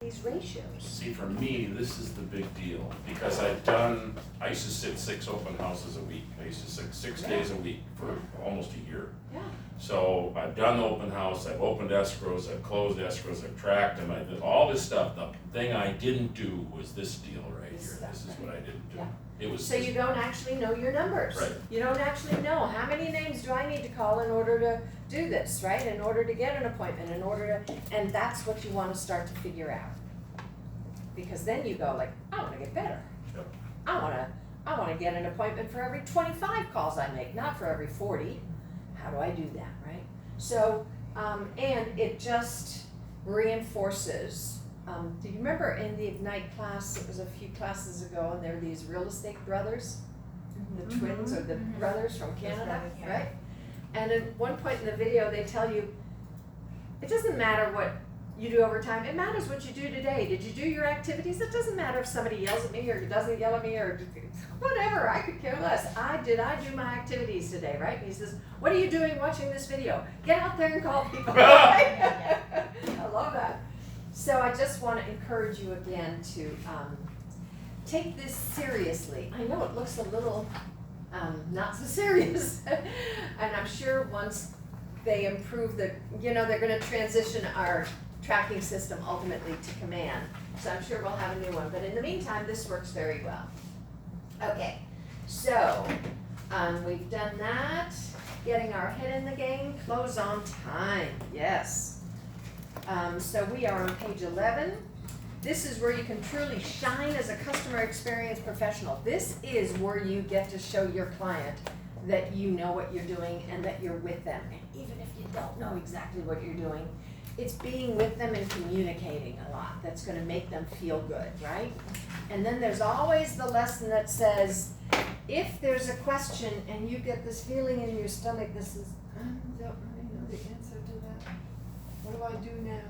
these ratios. See, for me, this is the big deal, because I used to sit 6 open houses a week. I used to sit 6 days a week for almost a year. Yeah. So I've done the open house, I've opened escrows, I've closed escrows, I've tracked them, I did all this stuff. The thing I didn't do was this deal right here. This is what I didn't do. Yeah. It was So you don't actually know your numbers. Right. You don't actually know how many names do I need to call in order to do this, right? In order to get an appointment, and that's what you wanna start to figure out. Because then you go like, I wanna get better. Yep. I wanna get an appointment for every 25 calls I make, not for every 40. How do I do that, right? So, and it just reinforces. Do you remember in the Ignite class, it was a few classes ago, and there were these real estate brothers, the twins or the brothers from Canada, right? And at one point in the video, they tell you, it doesn't matter what you do over time, it matters what you do today. Did you do your activities? It doesn't matter if somebody yells at me or doesn't yell at me or whatever, I could care less. Did I do my activities today, right? And he says, what are you doing watching this video? Get out there and call people. I love that. So I just want to encourage you again to take this seriously. I know it looks a little not so serious. And I'm sure once they improve they're going to transition our tracking system ultimately to Command. So I'm sure we'll have a new one. But in the meantime, this works very well. Okay, so we've done that. Getting our head in the game, close on time, yes. So we are on page 11. This is where you can truly shine as a customer experience professional. This is where you get to show your client that you know what you're doing and that you're with them. And even if you don't know exactly what you're doing, it's being with them and communicating a lot that's going to make them feel good, right? And then there's always the lesson that says, if there's a question and you get this feeling in your stomach, this is, I don't really know the answer to that. What do I do now?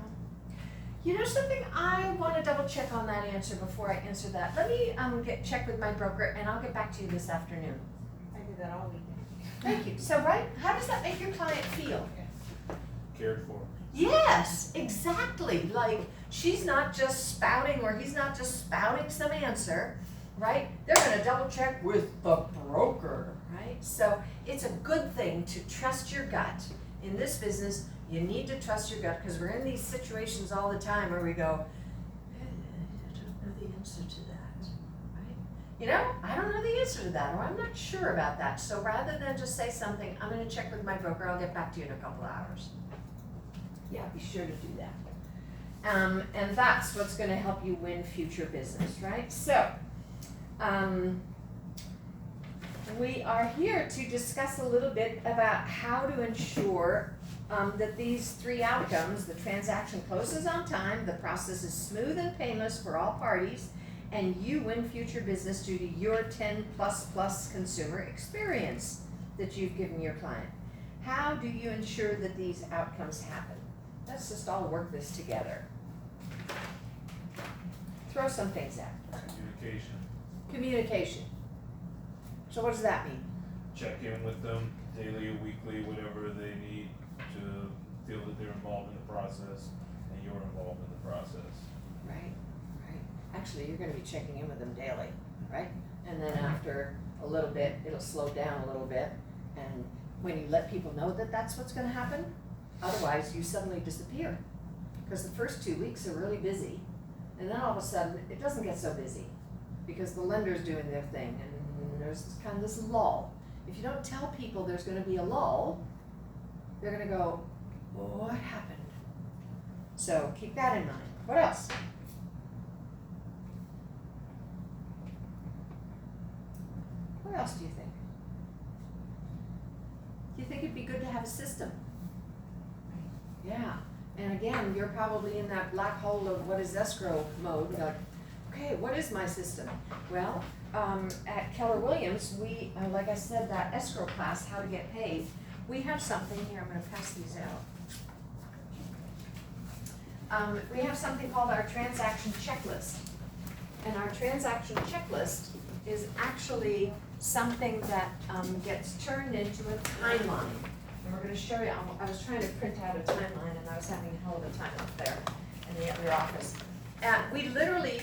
You know something, I want to double check on that answer before I answer that. Let me check with my broker and I'll get back to you this afternoon. I do that all weekend. Thank you. So, right, how does that make your client feel? Cared for. Yes, exactly. Like, she's not just spouting or he's not just spouting some answer, right? They're gonna double check with the broker, right? So it's a good thing to trust your gut. In this business, you need to trust your gut because we're in these situations all the time where we go, I don't know the answer to that, right? You know, I don't know the answer to that, or I'm not sure about that. So rather than just say something, I'm gonna check with my broker, I'll get back to you in a couple of hours. Yeah, be sure to do that. And that's what's gonna help you win future business, right? So, we are here to discuss a little bit about how to ensure that these 3 outcomes, the transaction closes on time, the process is smooth and painless for all parties, and you win future business due to your 10++ consumer experience that you've given your client. How do you ensure that these outcomes happen? Let's just all work this together. Throw some things out. Communication. Communication. So what does that mean? Check in with them daily or weekly, whatever they need to feel that they're involved in the process and you're involved in the process. Right, right. Actually, you're gonna be checking in with them daily, right? And then after a little bit, it'll slow down a little bit. And when you let people know that that's what's gonna happen, otherwise you suddenly disappear. Because the first 2 weeks are really busy. And then all of a sudden, it doesn't get so busy because the lender's doing their thing and there's kind of this lull. If you don't tell people there's gonna be a lull, they're gonna go, well, what happened? So keep that in mind. What else? What else do you think? Do you think it'd be good to have a system? Yeah. And again, you're probably in that black hole of what is escrow mode. Like, okay, what is my system? Well, at Keller Williams, we, like I said, that escrow class, how to get paid, we have something here. I'm going to pass these out. We have something called our transaction checklist. And our transaction checklist is actually something that gets turned into a timeline. And we're going to show you, I was trying to print out a timeline and I was having a hell of a time up there in the other office. we literally,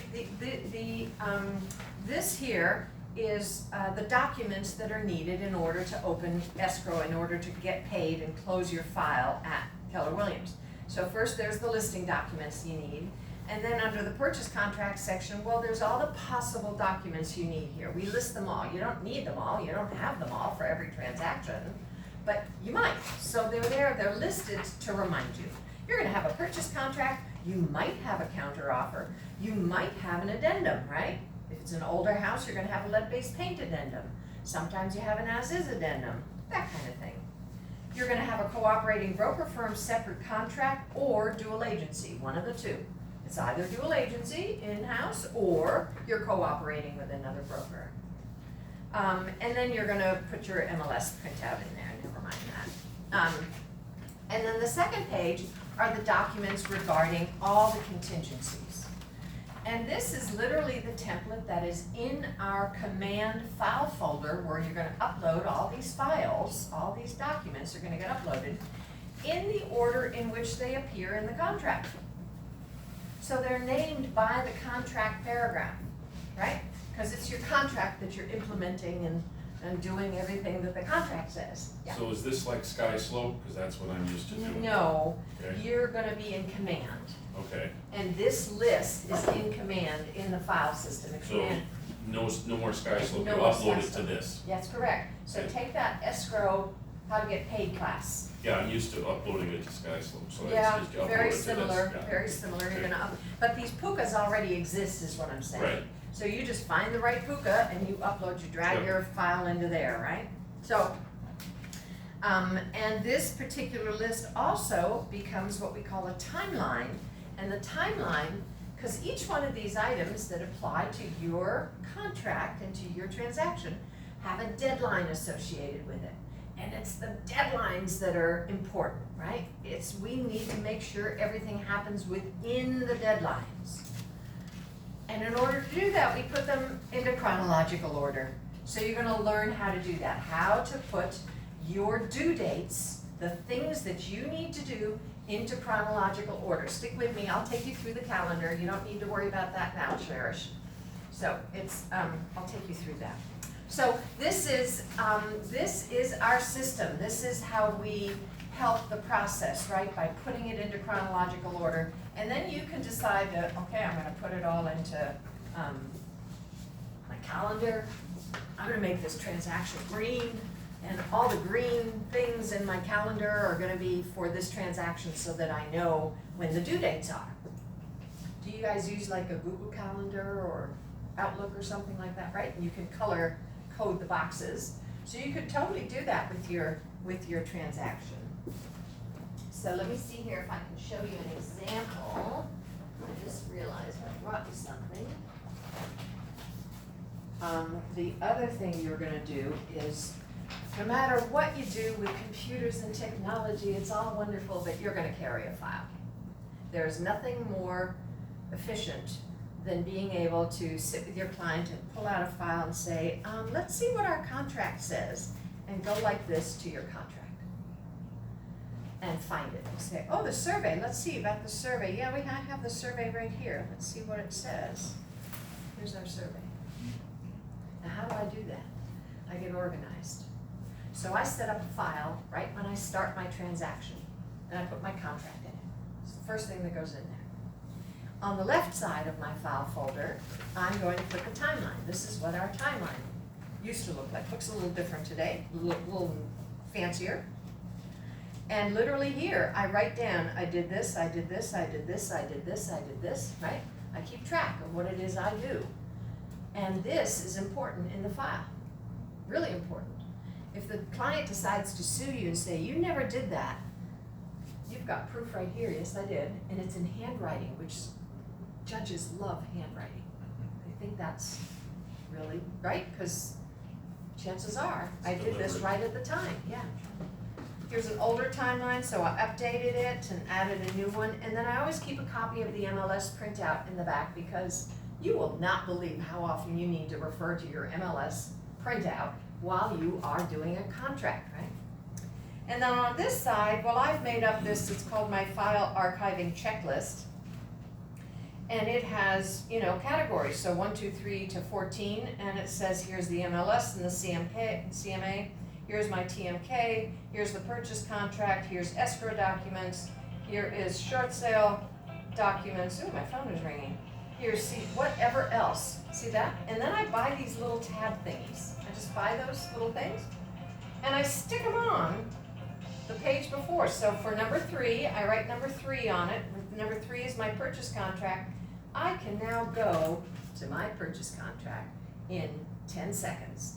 this here is the documents that are needed in order to open escrow, in order to get paid and close your file at Keller Williams. So first there's the listing documents you need, and then under the purchase contract section, well, there's all the possible documents you need here. We list them all. You don't need them all, you don't have them all for every transaction, but you might. So they're there, they're listed to remind you. You're gonna have a purchase contract, you might have a counter offer, you might have an addendum, right? If it's an older house, you're gonna have a lead-based paint addendum. Sometimes you have an as-is addendum, that kind of thing. You're gonna have a cooperating broker firm separate contract or dual agency, one of the two. It's either dual agency, in-house, or you're cooperating with another broker. And then you're gonna put your MLS printout in there, never mind that. And then the second page are the documents regarding all the contingencies. And this is literally the template that is in our command file folder where you're gonna upload all these files, all these documents are gonna get uploaded in the order in which they appear in the contract. So they're named by the contract paragraph, right? Because it's your contract that you're implementing and doing everything that the contract says. Yeah. So is this like Sky Slope, because that's what I'm used to doing? No, Okay. you're gonna be in command. Okay, And this list is in command in the file system. In so command. no more Sky Slope, No you more upload Sky it to Slope. this. That's correct. So Okay. take that escrow, how to get paid class. Yeah, I'm used to uploading it to Sky Slope, so Yeah, it's just upload very it to this. similar, Yeah. very similar. You're Okay. gonna but these pukas already exist is what I'm saying. Right. So you just find the right puka and you upload, you drag Yep. your file into there, right? So, and this particular list also becomes what we call a timeline. And the timeline, because each one of these items that apply to your contract and to your transaction have a deadline associated with it. And it's the deadlines that are important, right? We need to make sure everything happens within the deadlines. And in order to do that, we put them into chronological order. So you're gonna learn how to do that, how to put your due dates, the things that you need to do, into chronological order. Stick with me, I'll take you through the calendar. You don't need to worry about that now, Cherish. So I'll take you through that. So this is our system. This is how we help the process, right? By putting it into chronological order. And then you can decide that, okay, I'm gonna put it all into my calendar. I'm gonna make this transaction green, and all the green things in my calendar are gonna be for this transaction so that I know when the due dates are. Do you guys use like a Google Calendar or Outlook or something like that, right? And you can color code the boxes. So you could totally do that with your transaction. So let me see here if I can show you an example. I just realized I brought you something. The other thing you're gonna do is, no matter what you do with computers and technology, it's all wonderful, but you're gonna carry a file. There's nothing more efficient than being able to sit with your client and pull out a file and say, let's see what our contract says, and go like this to your contract. And find it, and say, oh, the survey, let's see about the survey. Yeah, we have the survey right here. Let's see what it says. Here's our survey. Now, how do I do that? I get organized. So I set up a file right when I start my transaction, and I put my contract in it. It's the first thing that goes in there. On the left side of my file folder, I'm going to put the timeline. This is what our timeline used to look like. Looks a little different today, a little fancier. And literally here, I write down, I did this, I did this, I did this, I did this, I did this, right? I keep track of what it is I do. And this is important in the file, really important. If the client decides to sue you and say, you never did that, you've got proof right here, yes I did, and it's in handwriting, which judges love handwriting. They think that's really, right? Because chances are, I did this Delivered. right at the time, yeah. Here's an older timeline, so I updated it and added a new one, and then I always keep a copy of the MLS printout in the back because you will not believe how often you need to refer to your MLS printout while you are doing a contract, right? And then on this side, well, I've made up this, it's called my file archiving checklist. and it has, you know, categories, so 1, 2, 3 to 14, and it says here's the MLS and the CMA, here's my TMK, here's the purchase contract, here's escrow documents, here is short sale documents, ooh, my phone is ringing, here's whatever else, see that? And then I buy these little tab thingies, I just buy those little things, and I stick them on the page before. So for number 3, I write number 3 on it. Number 3 is my purchase contract. I can now go to my purchase contract in 10 seconds,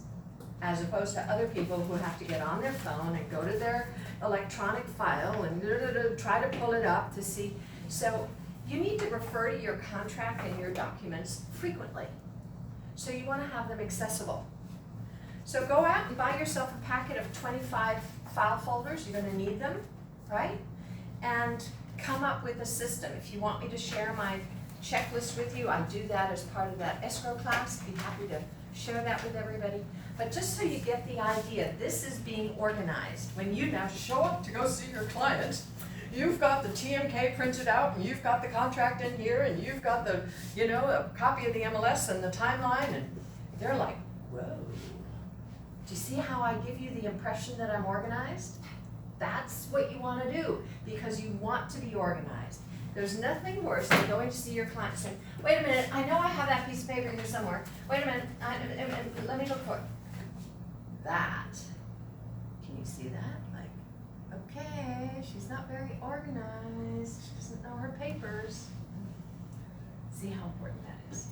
as opposed to other people who have to get on their phone and go to their electronic file and try to pull it up to see. So you need to refer to your contract and your documents frequently. So you want to have them accessible. So go out and buy yourself a packet of 25 file folders, you're gonna need them, right? And come up with a system. If you want me to share my checklist with you, I do that as part of that escrow class. Be happy to share that with everybody. But just so you get the idea, this is being organized. When you now show up to go see your client, you've got the TMK printed out, and you've got the contract in here, and you've got the, you know, a copy of the MLS and the timeline, and they're like, whoa. Do you see how I give you the impression that I'm organized? That's what you want to do, because you want to be organized. There's nothing worse than going to see your client and saying, wait a minute, I know I have that piece of paper here somewhere. Wait a minute, let me look for it. That, can you see that? Like, okay, she's not very organized. She doesn't know her papers. See how important that is.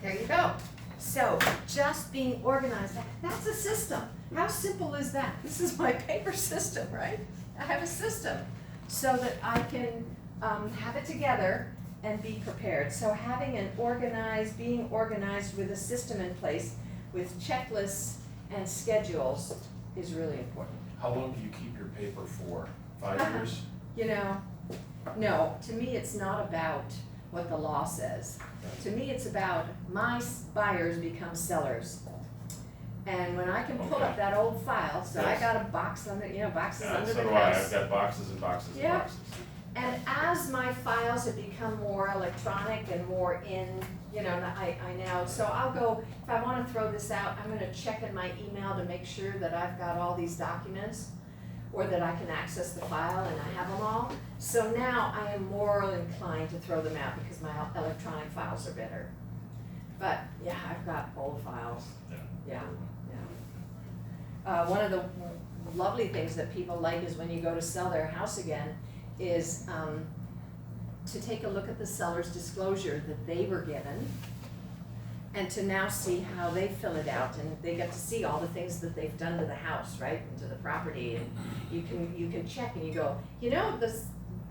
There you go. So just being organized, that's a system. How simple is that? This is my paper system, right? I have a system so that I can have it together and be prepared. So having being organized with a system in place with checklists and schedules is really important. How long do you keep your paper for? 5 years? You know, no, to me it's not about what the law says. To me, it's about my buyers become sellers. And when I can pull up that old file, so I got a box under, boxes under So the do I. house. I've got boxes and boxes and boxes. And as my files have become more electronic and more in, I now, so I'll go, if I wanna throw this out, I'm gonna check in my email to make sure that I've got all these documents, or that I can access the file and I have them all. So now I am more inclined to throw them out because my electronic files are better. But yeah, I've got old files. Yeah. One of the lovely things that people like is when you go to sell their house again is to take a look at the seller's disclosure that they were given, and to now see how they fill it out, and they get to see all the things that they've done to the house, right, and to the property, and you can check and you go, the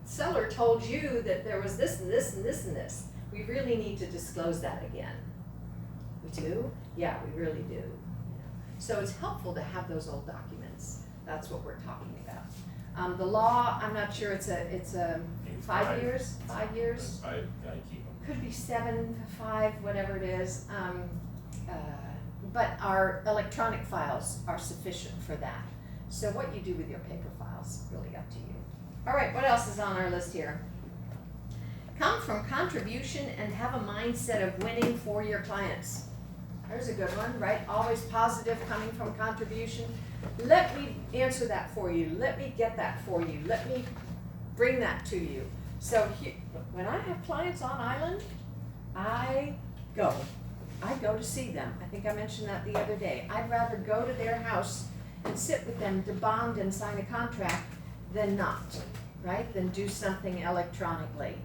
seller told you that there was this and this and this and this. We really need to disclose that again. We do? Yeah, we really do. So it's helpful to have those old documents. That's what we're talking about. The law, I'm not sure, it's a 5 years, 5 years. I keep them. Could be 7, 5, whatever it is. But our electronic files are sufficient for that. So what you do with your paper files is really up to you. All right, what else is on our list here? Come from contribution and have a mindset of winning for your clients. There's a good one, right? Always positive, coming from contribution. Let me answer that for you. Let me get that for you. Let me bring that to you. So when I have clients on island, I go to see them. I think I mentioned that the other day. I'd rather go to their house and sit with them to bond and sign a contract than not, right? Than do something electronically.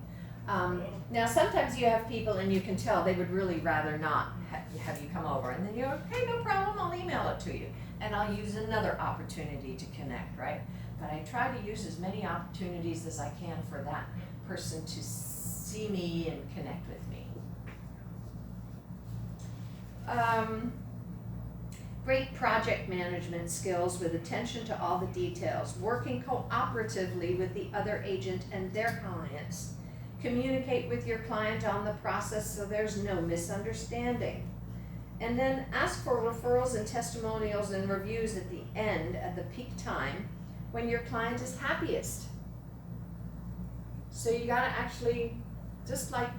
Now sometimes you have people and you can tell they would really rather not have you come over, and then you're like, hey, no problem, I'll email it to you. And I'll use another opportunity to connect, right? But I try to use as many opportunities as I can for that person to see me and connect with me. Great project management skills with attention to all the details, working cooperatively with the other agent and their clients. Communicate with your client on the process so there's no misunderstanding. And then ask for referrals and testimonials and reviews at the end, at the peak time, when your client is happiest. So you gotta actually, just like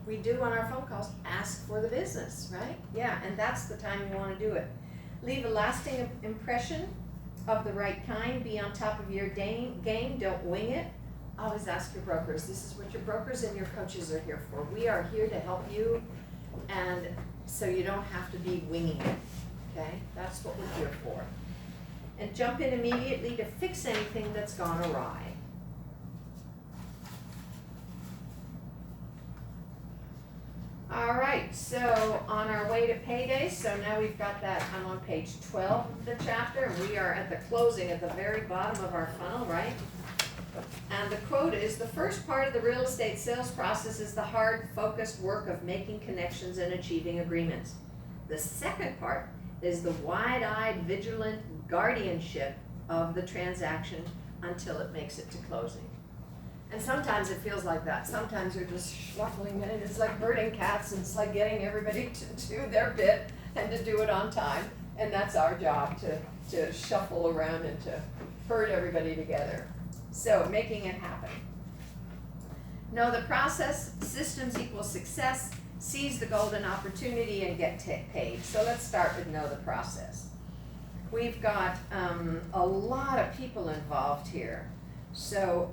we do on our phone calls, ask for the business, right? Yeah, and that's the time you wanna do it. Leave a lasting impression of the right kind, be on top of your game, don't wing it. Always ask your brokers, this is what your brokers and your coaches are here for. We are here to help you, and so you don't have to be winging it, okay? That's what we're here for. And jump in immediately to fix anything that's gone awry. All right, so on our way to payday, so now we've got that, I'm on page 12 of the chapter, and we are at the closing at the very bottom of our funnel, right? And the quote is, the first part of the real estate sales process is the hard, focused work of making connections and achieving agreements. The second part is the wide-eyed, vigilant guardianship of the transaction until it makes it to closing. And sometimes it feels like that. Sometimes you're just shuffling and it's like herding cats, and it's like getting everybody to do their bit and to do it on time. And that's our job, to shuffle around and to herd everybody together. So making it happen. Know the process, systems equal success, seize the golden opportunity and get paid. So let's start with know the process. We've got a lot of people involved here. So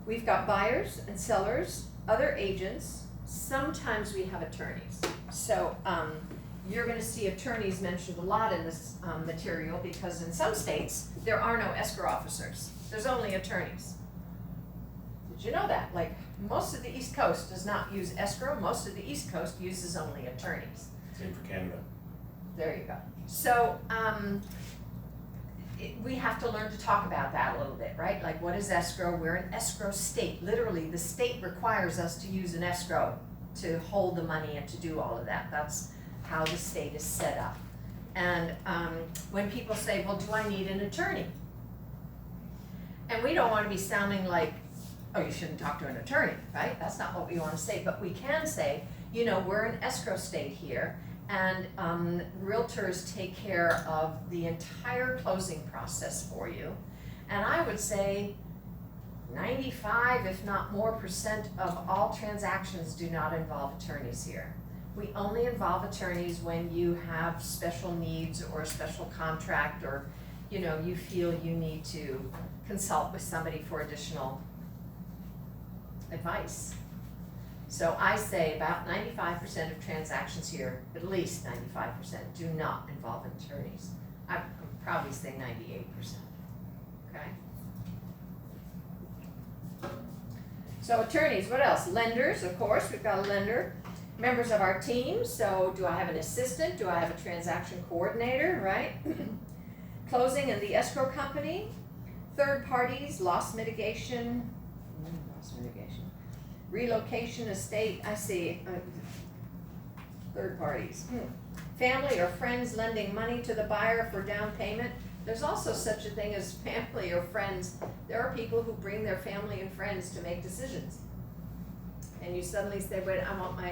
we've got buyers and sellers, other agents, sometimes we have attorneys. So you're gonna see attorneys mentioned a lot in this material, because in some states, there are no escrow officers. There's only attorneys. Did you know that? Like, most of the East Coast does not use escrow, most of the East Coast uses only attorneys. Same for Canada. There you go. So, we have to learn to talk about that a little bit, right? Like, what is escrow? We're an escrow state. Literally, the state requires us to use an escrow to hold the money and to do all of that. That's how the state is set up. And when people say, well, do I need an attorney? And we don't want to be sounding like, oh, you shouldn't talk to an attorney, right? That's not what we want to say. But we can say, you know, we're an escrow state here, and realtors take care of the entire closing process for you. And I would say 95, if not more % of all transactions do not involve attorneys here. We only involve attorneys when you have special needs or a special contract, or, you know, you feel you need to consult with somebody for additional advice. So I say about 95% of transactions here, at least 95%, do not involve attorneys. I'd probably say 98%, okay? So attorneys, what else? Lenders, of course, we've got a lender. Members of our team, so do I have an assistant? Do I have a transaction coordinator, right? Closing and the escrow company. Third parties, loss mitigation, relocation, estate, I see, third parties. Family or friends lending money to the buyer for down payment. There's also such a thing as family or friends. There are people who bring their family and friends to make decisions. And you suddenly say, wait, I want to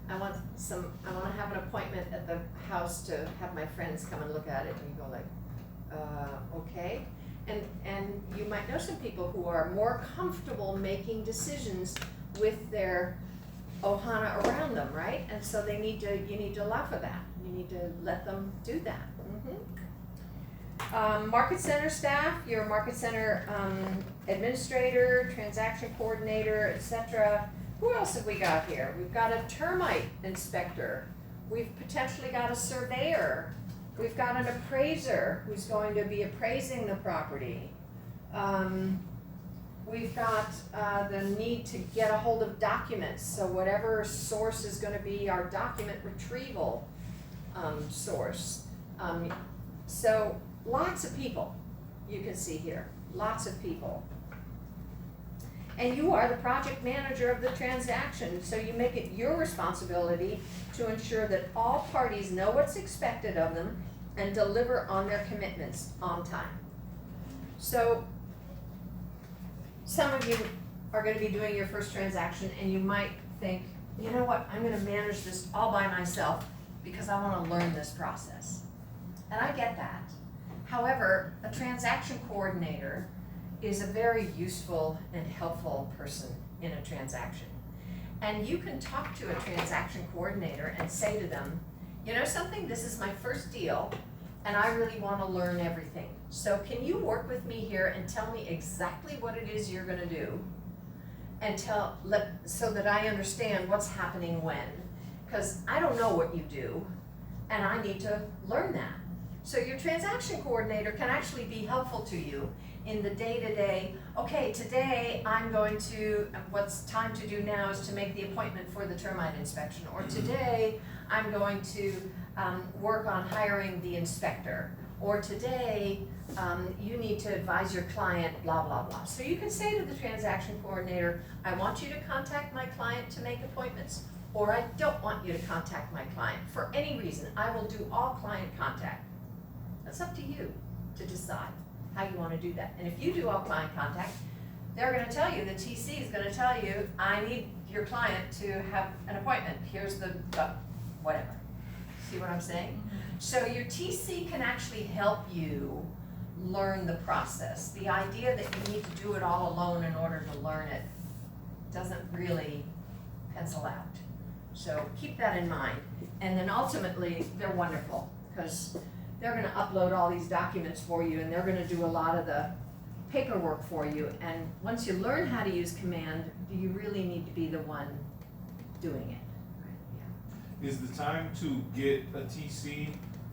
have an appointment at the house to have my friends come and look at it. And you go like, okay. And you might know some people who are more comfortable making decisions with their ohana around them, right? And so you need to allow for that. You need to let them do that. Market center staff, your market center administrator, transaction coordinator, etc. Who else have we got here? We've got a termite inspector. We've potentially got a surveyor. We've got an appraiser who's going to be appraising the property. We've got the need to get a hold of documents. So whatever source is going to be our document retrieval source. So lots of people you can see here. Lots of people. And you are the project manager of the transaction, so you make it your responsibility to ensure that all parties know what's expected of them and deliver on their commitments on time. So some of you are going to be doing your first transaction, and you might think, you know what, I'm going to manage this all by myself because I want to learn this process. And I get that. However, a transaction coordinator is a very useful and helpful person in a transaction. And you can talk to a transaction coordinator and say to them, you know something, this is my first deal and I really want to learn everything. So can you work with me here and tell me exactly what it is you're gonna do? And so that I understand what's happening when. Because I don't know what you do and I need to learn that. So your transaction coordinator can actually be helpful to you in the day-to-day, okay, today I'm going to, what's time to do now is to make the appointment for the termite inspection, or today I'm going to work on hiring the inspector, or today you need to advise your client, blah, blah, blah. So you can say to the transaction coordinator, I want you to contact my client to make appointments, or I don't want you to contact my client for any reason. I will do all client contact. That's up to you to decide how you want to do that. And if you do all client contact, they're going to tell you, the TC is going to tell you, I need your client to have an appointment. Here's the whatever. See what I'm saying? So your TC can actually help you learn the process. The idea that you need to do it all alone in order to learn it doesn't really pencil out. So keep that in mind. And then ultimately, they're wonderful because they're going to upload all these documents for you and they're going to do a lot of the paperwork for you. And once you learn how to use command, do you really need to be the one doing it? Right? Yeah. Is the time to get a TC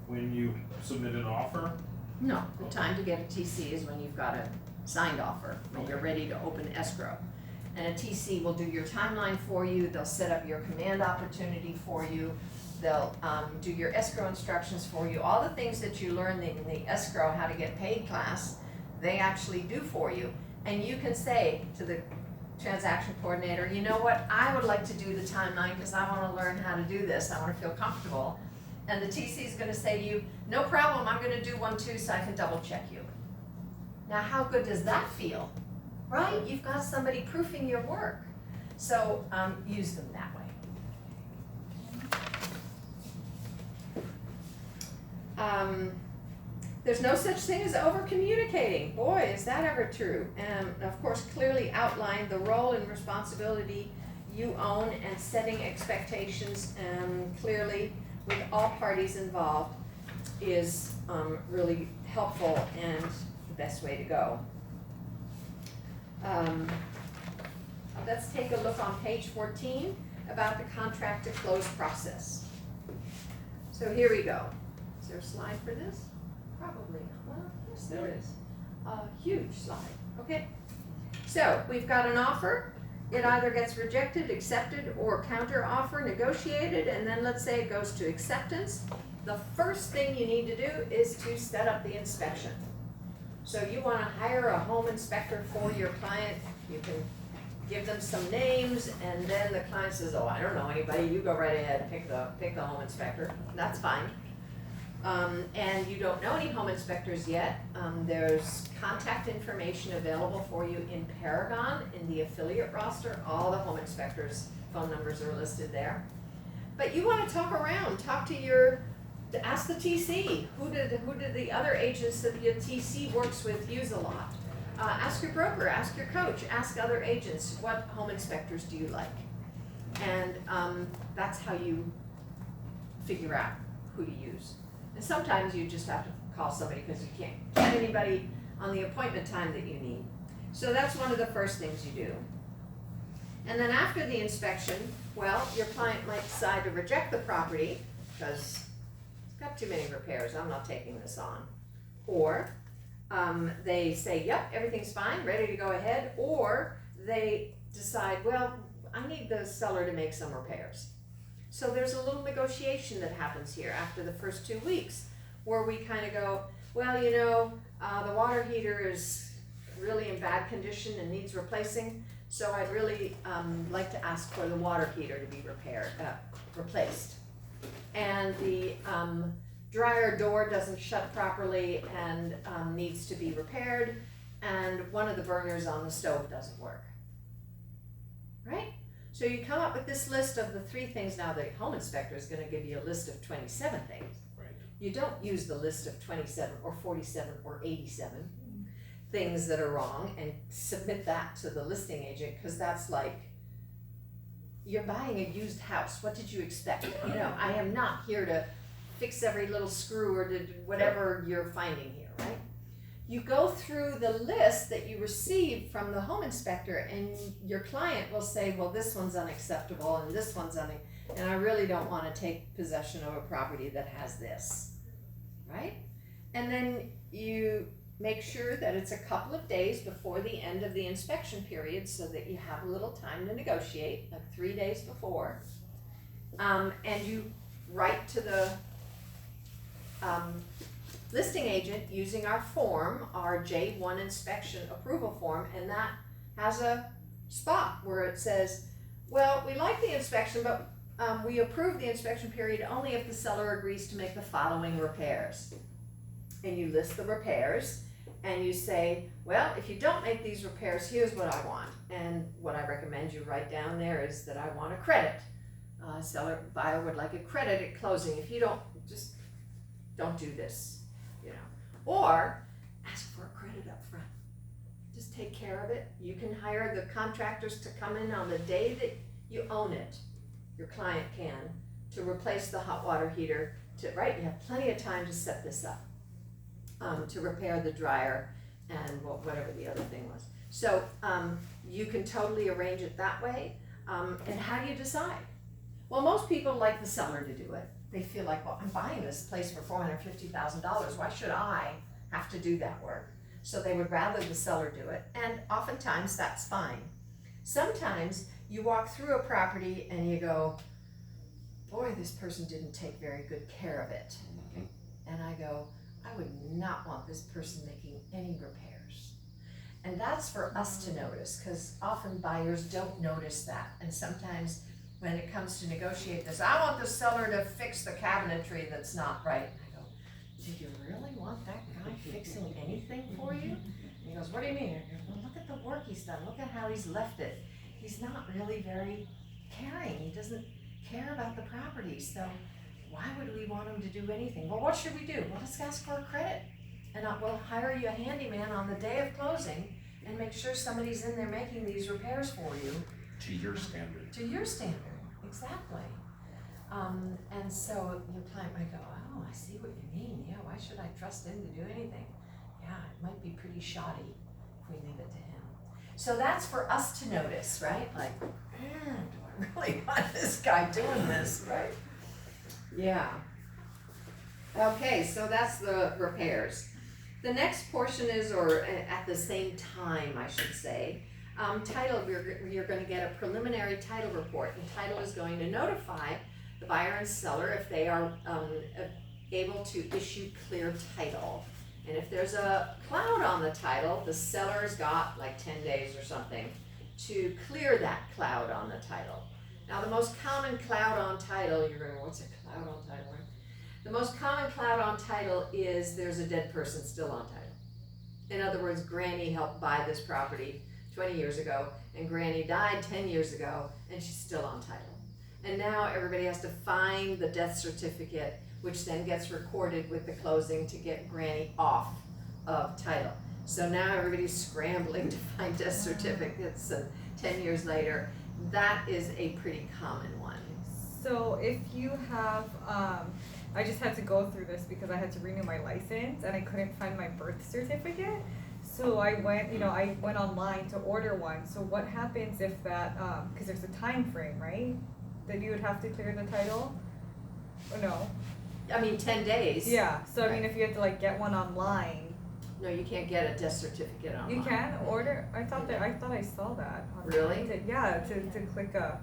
when you submit an offer? No, the time to get a TC is when you've got a signed offer, when you're ready to open escrow. And a TC will do your timeline for you, they'll set up your command opportunity for you, they'll do your escrow instructions for you. All the things that you learned in the escrow how to get paid class, they actually do for you. And you can say to the transaction coordinator, you know what, I would like to do the timeline because I want to learn how to do this, I want to feel comfortable. And the TC is going to say to you, no problem, I'm going to do one too so I can double check you. Now how good does that feel? Right? You've got somebody proofing your work. So use them that way. There's no such thing as over communicating. Boy, is that ever true. And of course, clearly outline the role and responsibility you own and setting expectations clearly with all parties involved is really helpful and the best way to go. Let's take a look on page 14 about the contract to close process. So here we go. Is there a slide for this? Probably. Well, yes, there is. A huge slide. Okay. So we've got an offer. It either gets rejected, accepted, or counter offer negotiated, and then let's say it goes to acceptance. The first thing you need to do is to set up the inspection. So you want to hire a home inspector for your client. You can give them some names, and then the client says, oh, I don't know anybody, you go right ahead, pick the home inspector. That's fine. And you don't know any home inspectors yet. There's contact information available for you in Paragon, in the affiliate roster. All the home inspectors' phone numbers are listed there. But you want to talk around, ask the TC, who did the other agents that your TC works with use a lot? Ask your broker, ask your coach, ask other agents, what home inspectors do you like? And that's how you figure out who to use. And sometimes you just have to call somebody because you can't get anybody on the appointment time that you need. So that's one of the first things you do. And then after the inspection, well, your client might decide to reject the property because it's got too many repairs, I'm not taking this on. Or they say, yep, everything's fine, ready to go ahead. Or they decide, well, I need the seller to make some repairs. So there's a little negotiation that happens here after the first 2 weeks where we kind of go, well, you know, the water heater is really in bad condition and needs replacing, so I'd really like to ask for the water heater to be replaced. And the dryer door doesn't shut properly and needs to be repaired, and one of the burners on the stove doesn't work. Right? So you come up with this list of the 3 things. Now the home inspector is going to give you a list of 27 things. Right. You don't use the list of 27 or 47 or 87. things that are wrong and submit that to the listing agent, cause that's like, you're buying a used house, what did you expect? You know, I am not here to fix every little screw or to whatever you're finding here, right? You go through the list that you received from the home inspector and your client will say, well, this one's unacceptable and this one's and I really don't wanna take possession of a property that has this, right? And then you make sure that it's a couple of days before the end of the inspection period so that you have a little time to negotiate, like 3 days before. And you write to the listing agent using our form, our J1 inspection approval form, and that has a spot where it says, well, we like the inspection, but we approve the inspection period only if the seller agrees to make the following repairs. And you list the repairs, and you say, well, if you don't make these repairs, here's what I want. And what I recommend you write down there is that I want a credit. Buyer would like a credit at closing. If you don't, just don't do this, you know. Or ask for a credit up front. Just take care of it. You can hire the contractors to come in on the day that you own it. Your client can, to replace the hot water heater, right? You have plenty of time to set this up. To repair the dryer and whatever the other thing was. So you can totally arrange it that way. And how do you decide? Well, most people like the seller to do it. They feel like, well, I'm buying this place for $450,000. Why should I have to do that work? So they would rather the seller do it. And oftentimes that's fine. Sometimes you walk through a property and you go, boy, this person didn't take very good care of it. And I go, I would not want this person making any repairs. And that's for us to notice, because often buyers don't notice that. And sometimes when it comes to negotiate this, I want the seller to fix the cabinetry that's not right. And I go, do you really want that guy fixing anything for you? And he goes, what do you mean? I go, well, look at the work he's done. Look at how he's left it. He's not really very caring. He doesn't care about the property. So why would we want him to do anything? Well, what should we do? Well, let's ask for a credit. And we'll hire you a handyman on the day of closing and make sure somebody's in there making these repairs for you. To your standard. To your standard, exactly. And so your client might go, oh, I see what you mean. Yeah, why should I trust him to do anything? Yeah, it might be pretty shoddy if we leave it to him. So that's for us to notice, right? Like, do I really want this guy doing this, right? Yeah. Okay, so that's the repairs. The next portion is, or at the same time, I should say, title. You're going to get a preliminary title report. And title is going to notify the buyer and seller if they are able to issue clear title. And if there's a cloud on the title, the seller's got like 10 days or something to clear that cloud on the title. Now, the most common cloud on title, you're going, what's a cloud on title? The most common cloud on title is there's a dead person still on title. In other words, Granny helped buy this property 20 years ago, and Granny died 10 years ago, and she's still on title. And now everybody has to find the death certificate, which then gets recorded with the closing to get Granny off of title. So now everybody's scrambling to find death certificates, and 10 years later, that is a pretty common one. So if you have, I just had to go through this because I had to renew my license and I couldn't find my birth certificate. So I went online to order one. So what happens if that, because there's a time frame, right? That you would have to clear the title? Or no? I mean, 10 days. Yeah, so Right. I mean if you had to like get one online. No, you can't get a death certificate online. You can order, I thought I saw that. Really? To click a.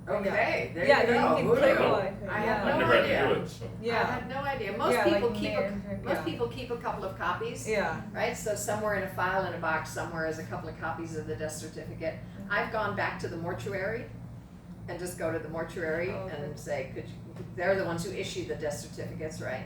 Okay, there Yeah, you then go. you can Who click knew? one. I had Yeah. I no never had idea. to do it, so. Yeah. I had no idea. Most Yeah, people like keep yeah. people keep a couple of copies. Yeah. Right? So somewhere in a file in a box somewhere is a couple of copies of the death certificate. I've gone back to the mortuary and just go to the mortuary and say, they're the ones who issue the death certificates, right?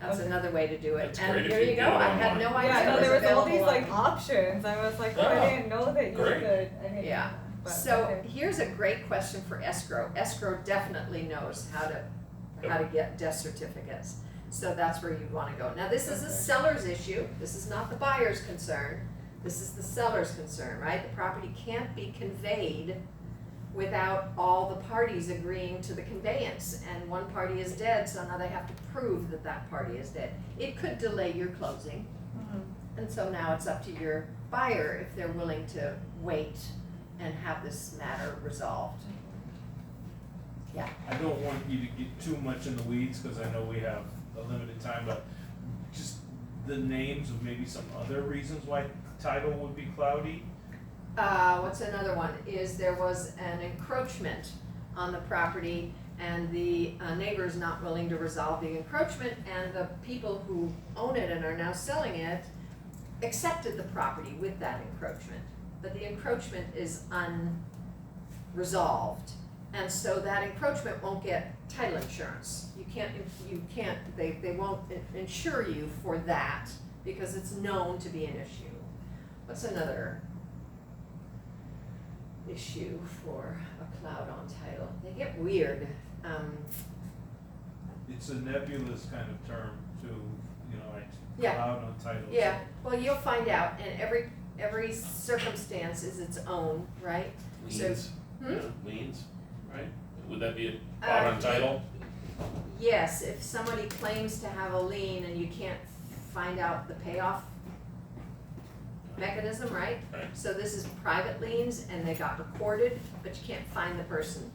That's another way to do it. That's And great if there you you do go. it I had online. no idea Yeah, it no, was there was all available these like online. options. I was like, Yeah. I didn't know that you Great. could. I didn't Yeah. know that, but So okay. here's a great question for escrow. Escrow definitely knows how to get death certificates. So that's where you'd wanna go. Now, this is a Okay. seller's issue, this is not the buyer's concern, this is the seller's concern, right? The property can't be conveyed without all the parties agreeing to the conveyance, and one party is dead, so now they have to prove that that party is dead. It could delay your closing, and so now it's up to your buyer if they're willing to wait and have this matter resolved. Yeah, I don't want you to get too much in the weeds, cause I know we have a limited time, but just the names of maybe some other reasons why title would be cloudy. what's another one, is there was an encroachment on the property, and the neighbor's not willing to resolve the encroachment, and the people who own it and are now selling it accepted the property with that encroachment, but the encroachment is unresolved, and so that encroachment won't get title insurance. You can't, they won't insure you for that, because it's known to be an issue. What's another issue for a cloud on title? They get weird. It's a nebulous kind of term too, you know, like Yeah. cloud on titles. Yeah, well, you'll find out, and every circumstance is its own, right? So- Liens, Hmm? yeah, liens, right? Would that be a cloud on title? Yes, if somebody claims to have a lien and you can't find out the payoff mechanism, right? Right. So this is private liens and they got recorded, but you can't find the person.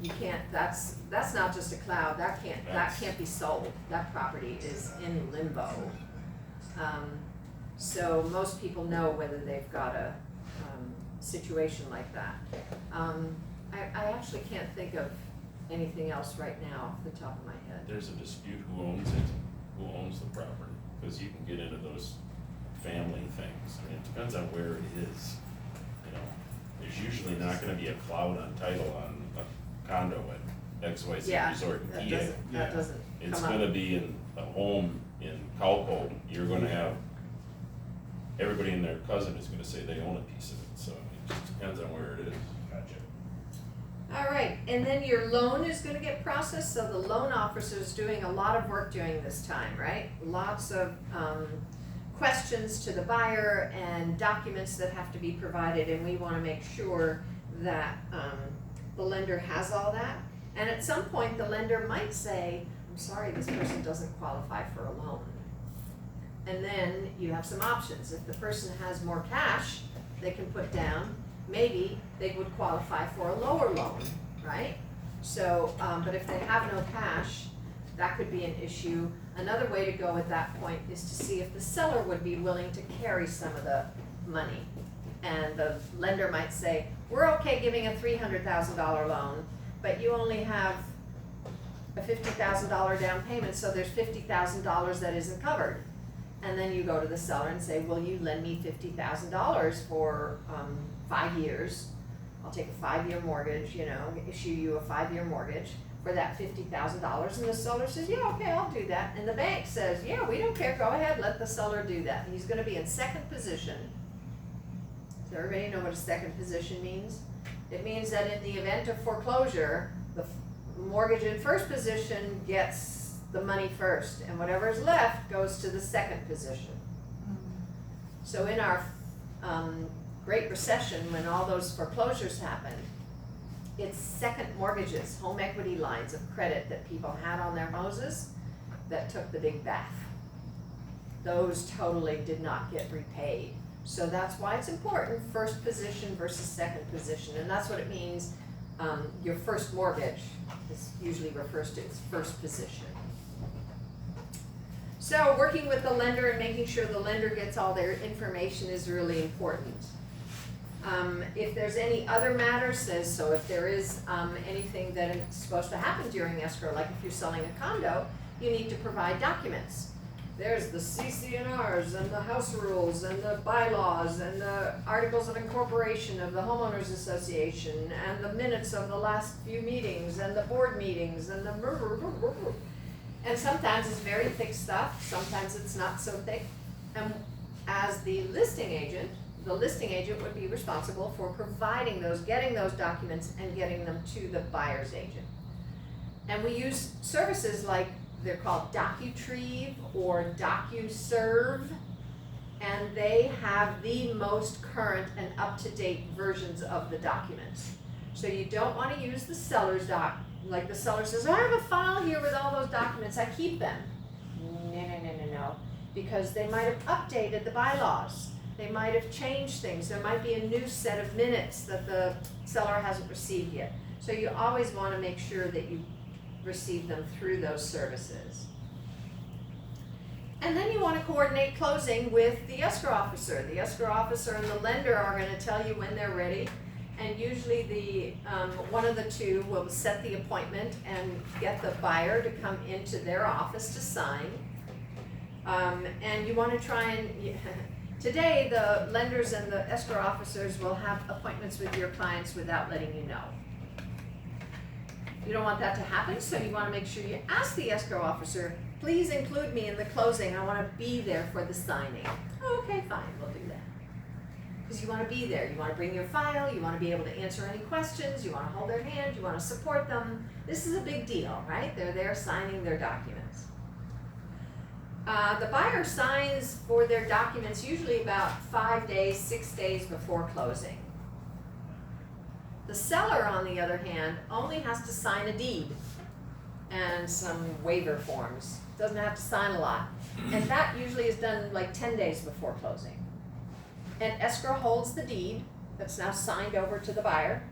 You can't, that's not just a cloud, that can't be sold, that property is in limbo. So most people know whether they've got a, situation like that. I actually can't think of anything else right now off the top of my head. There's a dispute who owns it, who owns the property, because you can get into those family things. I mean, it depends on where it is, you know. There's usually not gonna be a cloud on title on a condo at XYZ Yeah, Resort in that PA. Yeah. doesn't It's come up. gonna be in a home in Calco, you're gonna have, everybody and their cousin is gonna say they own a piece of it, so it just depends on where it is. Gotcha. All right, and then your loan is gonna get processed, so the loan officer's doing a lot of work during this time, right? Lots of, questions to the buyer and documents that have to be provided, and we wanna make sure that, the lender has all that. And at some point, the lender might say, I'm sorry, this person doesn't qualify for a loan. And then you have some options. If the person has more cash they can put down, maybe they would qualify for a lower loan, right? So, but if they have no cash, that could be an issue. Another way to go at that point is to see if the seller would be willing to carry some of the money. And the lender might say, we're okay giving a $300,000 loan, but you only have a $50,000 down payment, so there's $50,000 that isn't covered. And then you go to the seller and say, will you lend me $50,000 for 5 years? I'll take a 5-year mortgage, you know, issue you a 5-year mortgage for that $50,000. And the seller says, yeah, okay, I'll do that. And the bank says, yeah, we don't care, go ahead, let the seller do that. He's gonna be in second position. Does everybody know what a second position means? It means that in the event of foreclosure, the mortgage in first position gets the money first, and whatever's left goes to the second position. So in our Great Recession, when all those foreclosures happened, it's second mortgages, home equity lines of credit that people had on their houses that took the big bath. Those totally did not get repaid. So that's why it's important, first position versus second position, and that's what it means. Your first mortgage is usually refers to its first position. So working with the lender and making sure the lender gets all their information is really important. If there's any other matters, so if there is anything that is supposed to happen during escrow, like if you're selling a condo, you need to provide documents. There's the CC&Rs and the house rules and the bylaws and the articles of incorporation of the homeowners association and the minutes of the last few meetings and the board meetings and the and sometimes it's very thick stuff, sometimes it's not so thick. And as the listing agent would be responsible for providing those, getting those documents and getting them to the buyer's agent. And we use services like they're called DocuTreeve or DocuServe, and they have the most current and up-to-date versions of the documents. So you don't want to use the seller's doc, like the seller says, I have a file here with all those documents, I keep them. No, because they might have updated the bylaws. They might have changed things. There might be a new set of minutes that the seller hasn't received yet. So you always want to make sure that you receive them through those services. And then you want to coordinate closing with the escrow officer. The escrow officer and the lender are going to tell you when they're ready. And usually one of the two will set the appointment and get the buyer to come into their office to sign. And you want to try and, today the lenders and the escrow officers will have appointments with your clients without letting you know. You don't want that to happen, so you want to make sure you ask the escrow officer, please include me in the closing, I want to be there for the signing. Oh, okay, fine, we'll do that. Because you want to be there, you want to bring your file, you want to be able to answer any questions, you want to hold their hand, you want to support them. This is a big deal, right? They're there signing their documents. The buyer signs for their documents usually about 5 days, 6 days before closing. The seller, on the other hand, only has to sign a deed and some waiver forms. Doesn't have to sign a lot. And that usually is done like 10 days before closing. And escrow holds the deed that's now signed over to the buyer.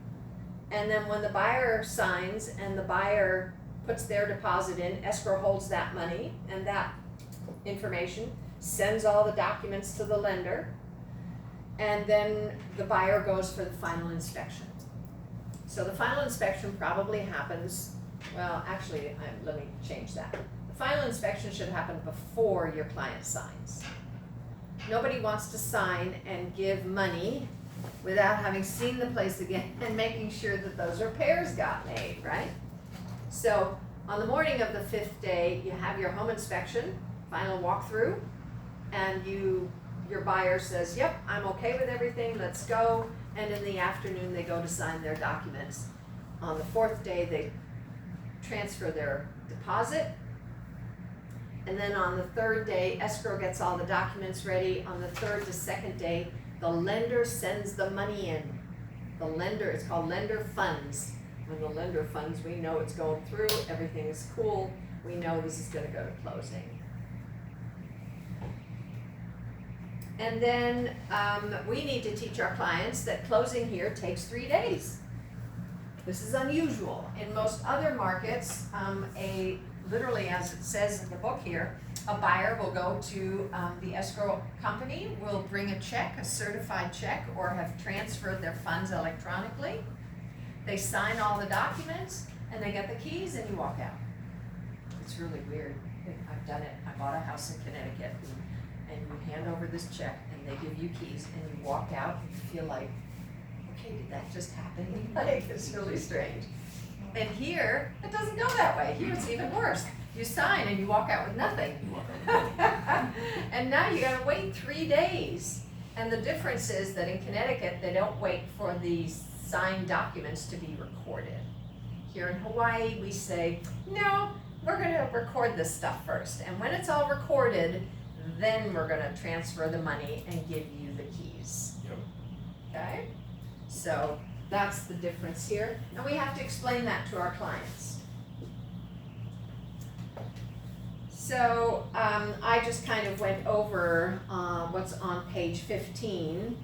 And then when the buyer signs and the buyer puts their deposit in, escrow holds that money and that information, sends all the documents to the lender, and then the buyer goes for the final inspection. So the final inspection probably happens, well, actually, let me change that. The final inspection should happen before your client signs. Nobody wants to sign and give money without having seen the place again and making sure that those repairs got made, right? So on the morning of the 5th day, you have your home inspection, final walkthrough, and your buyer says, yep, I'm okay with everything, let's go. And in the afternoon, they go to sign their documents. On the 4th day, they transfer their deposit. And then on the 3rd day, escrow gets all the documents ready. On the 3rd to 2nd day, the lender sends the money in. The lender, it's called lender funds. When the lender funds, we know it's going through, everything is cool, we know this is gonna go to closing. And then we need to teach our clients that closing here takes 3 days. This is unusual. In most other markets, literally as it says in the book here, a buyer will go to the escrow company, will bring a check, a certified check, or have transferred their funds electronically. They sign all the documents, and they get the keys, and you walk out. It's really weird. I've done it. I bought a house in Connecticut, and you hand over this check, and they give you keys, and you walk out, and you feel like, okay, did that just happen? Like, it's really strange. And here, it doesn't go that way. Here, it's even worse. You sign, and you walk out with nothing. And now you gotta wait 3 days. And the difference is that in Connecticut, they don't wait for the signed documents to be recorded. Here in Hawaii, we say, no, we're gonna record this stuff first. And when it's all recorded, then we're gonna transfer the money and give you the keys. Yep. Okay? So that's the difference here. And we have to explain that to our clients. So I just kind of went over what's on page 15.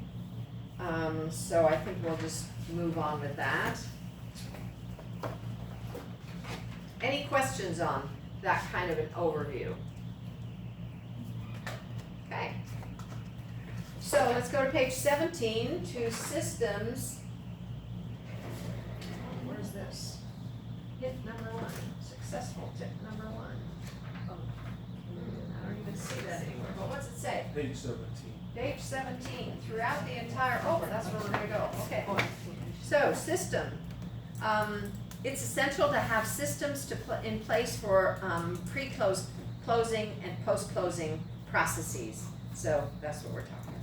So I think we'll just move on with that. Any questions on that kind of an overview? Okay. So let's go to page 17 to systems. Where's this? Hit number 1. Successful tip number 1. Oh, I don't even see that anymore. But what's it say? Page 17. Page 17, throughout the entire, oh, that's where we're gonna go, okay. So, system. It's essential to have systems in place for closing and post-closing processes. So, that's what we're talking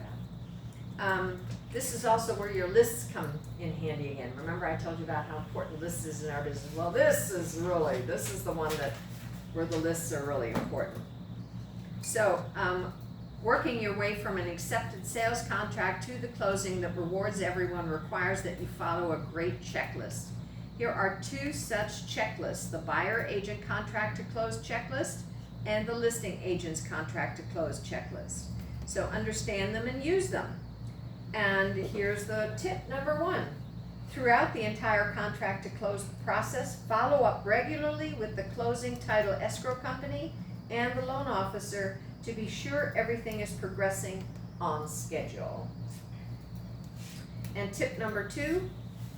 about. This is also where your lists come in handy again. Remember I told you about how important lists is in our business? Well, this is the one that where the lists are really important. So, working your way from an accepted sales contract to the closing that rewards everyone requires that you follow a great checklist. Here are 2 such checklists: the buyer agent contract to close checklist and the listing agent's contract to close checklist. So understand them and use them. And here's the tip number 1. Throughout the entire contract to close process, follow up regularly with the closing title escrow company and the loan officer to be sure everything is progressing on schedule. And tip number 2,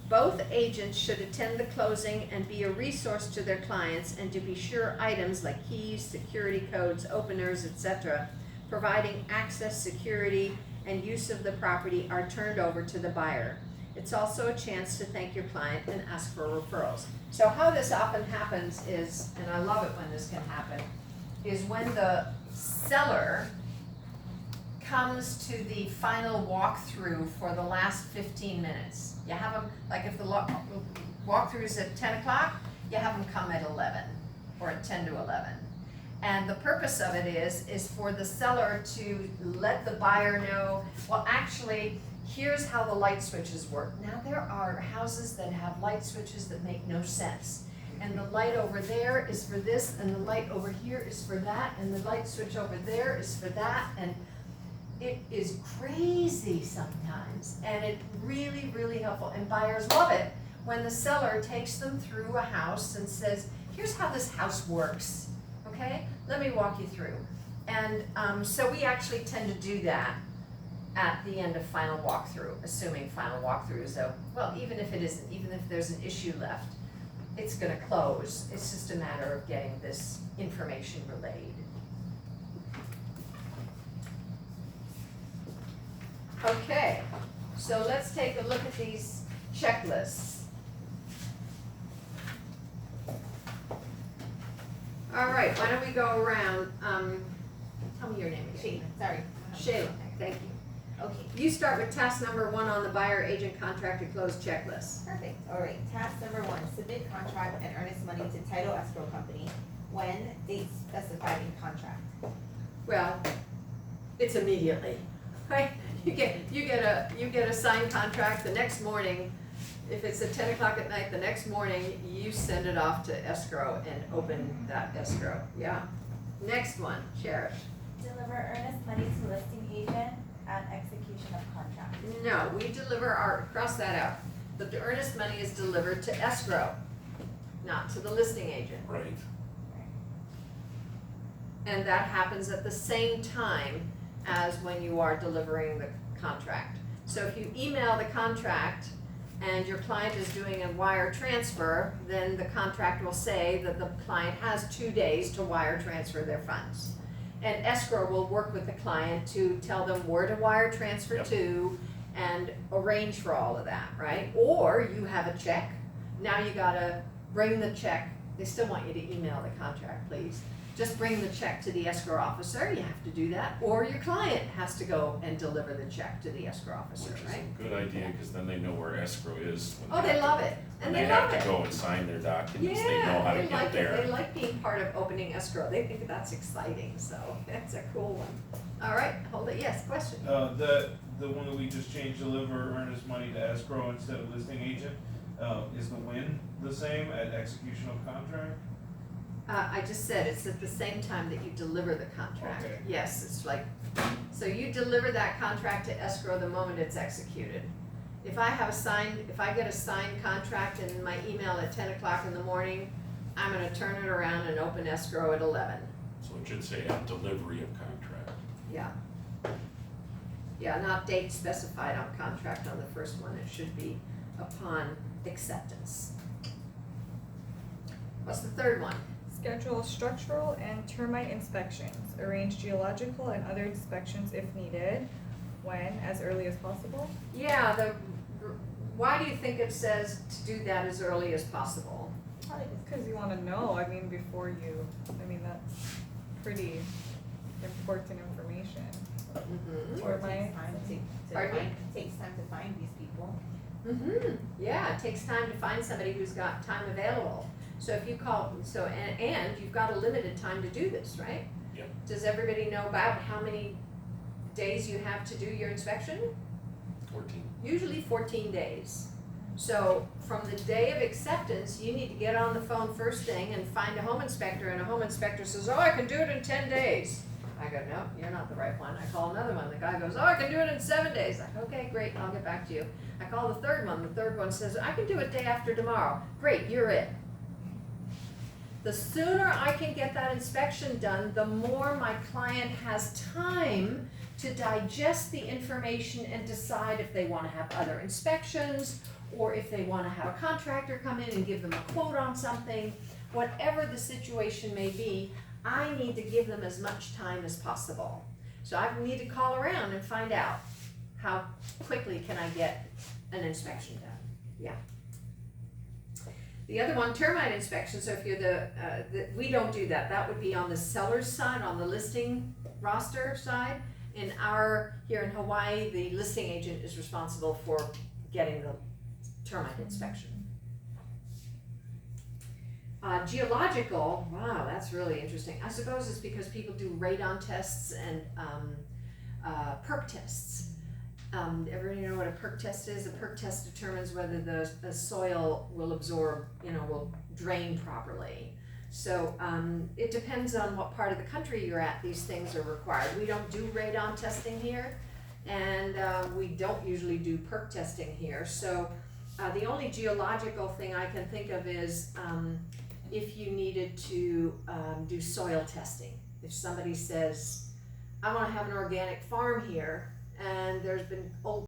both agents should attend the closing and be a resource to their clients, and to be sure items like keys, security codes, openers, etc., providing access, security, and use of the property are turned over to the buyer. It's also a chance to thank your client and ask for referrals. So how this often happens is, and I love it when this can happen, is when the seller comes to the final walkthrough for the last 15 minutes. You have them, like if the walkthrough is at 10 o'clock, you have them come at 11 or at 10 to 11. And the purpose of it is for the seller to let the buyer know, well, actually, here's how the light switches work. Now, there are houses that have light switches that make no sense. And the light over there is for this, and the light over here is for that, and the light switch over there is for that, and it is crazy sometimes, and it's really, really helpful, and buyers love it when the seller takes them through a house and says, here's how this house works, okay? Let me walk you through. And so we actually tend to do that at the end of final walkthrough, assuming final walkthrough is over. Well, even if it isn't, even if there's an issue left, it's gonna close. It's just a matter of getting this information relayed. Okay, so let's take a look at these checklists. All right, why don't we go around, tell me your name again. Shayla, sorry. Shayla, thank you. Okay, You start with task number 1 on the buyer agent contract to close checklist. perfect. All right, task number 1, submit contract and earnest money to title escrow company when dates specified in contract. Well, it's immediately, right? You get a signed contract the next morning. If it's at 10 o'clock at night, the next morning, you send it off to escrow and open that escrow, yeah. Next one, Cherish. Deliver earnest money to listing agent at execution of contract. No, we deliver cross that out. The earnest money is delivered to escrow, not to the listing agent. Right. And that happens at the same time as when you are delivering the contract. So if you email the contract and your client is doing a wire transfer, then the contract will say that the client has 2 days to wire transfer their funds. And escrow will work with the client to tell them where to wire transfer Yep. to and arrange for all of that, right? Or you have a check, now you gotta bring the check, they still want you to email the contract, please. Just bring the check to the escrow officer, you have to do that, or your client has to go and deliver the check to the escrow officer, Which is right? a good idea, because then they know where escrow is. When Oh, they have love to- it, When and they they love have it. to go and sign their documents, they know Yeah, how to they get like it, there. they like being part of opening escrow, they think that's exciting, so that's a cool one. All right, hold it, yes, question? The one that we just changed, deliver earnest money to escrow instead of listing agent, is the win the same at execution of contract? I just said, it's at the same time that you deliver the contract. Okay. Yes, it's like, so you deliver that contract to escrow the moment it's executed. If I get a signed contract in my email at 10 o'clock in the morning, I'm gonna turn it around and open escrow at 11. So it should say at delivery of contract. Yeah. Yeah, not date specified on contract on the first one, it should be upon acceptance. What's the third one? Schedule structural and termite inspections. Arrange geological and other inspections if needed. When? As early as possible? Yeah, why do you think it says to do that as early as possible? Probably just Cause you wanna know, I mean, that's pretty important information. Mm-hmm. or Or my- takes time to Pardon me? find, takes time to find these people. Mm-hmm. Yeah, it takes time to find somebody who's got time available. So if you call, and you've got a limited time to do this, right? Yep. Does everybody know about how many days you have to do your inspection? 14. Usually 14 days. So from the day of acceptance, you need to get on the phone first thing and find a home inspector, and a home inspector says, oh, I can do it in 10 days. I go, no, you're not the right one. I call another one. The guy goes, oh, I can do it in 7 days. I go, okay, great, I'll get back to you. I call the third one. The third one says, I can do it day after tomorrow. Great, you're it. The sooner I can get that inspection done, the more my client has time to digest the information and decide if they want to have other inspections, or if they want to have a contractor come in and give them a quote on something. Whatever the situation may be, I need to give them as much time as possible. So I need to call around and find out how quickly can I get an inspection done. Yeah. The other one, termite inspection. So if you're we don't do that. That would be on the seller's side, on the listing roster side. Here in Hawaii, the listing agent is responsible for getting the termite inspection. Geological, wow, that's really interesting. I suppose it's because people do radon tests and perk tests. Everybody know what a perk test is? A perk test determines whether the soil will absorb, will drain properly. So it depends on what part of the country you're at. These things are required. We don't do radon testing here, and we don't usually do perk testing here. So the only geological thing I can think of is if you needed to do soil testing. If somebody says, I want to have an organic farm here, and there's been old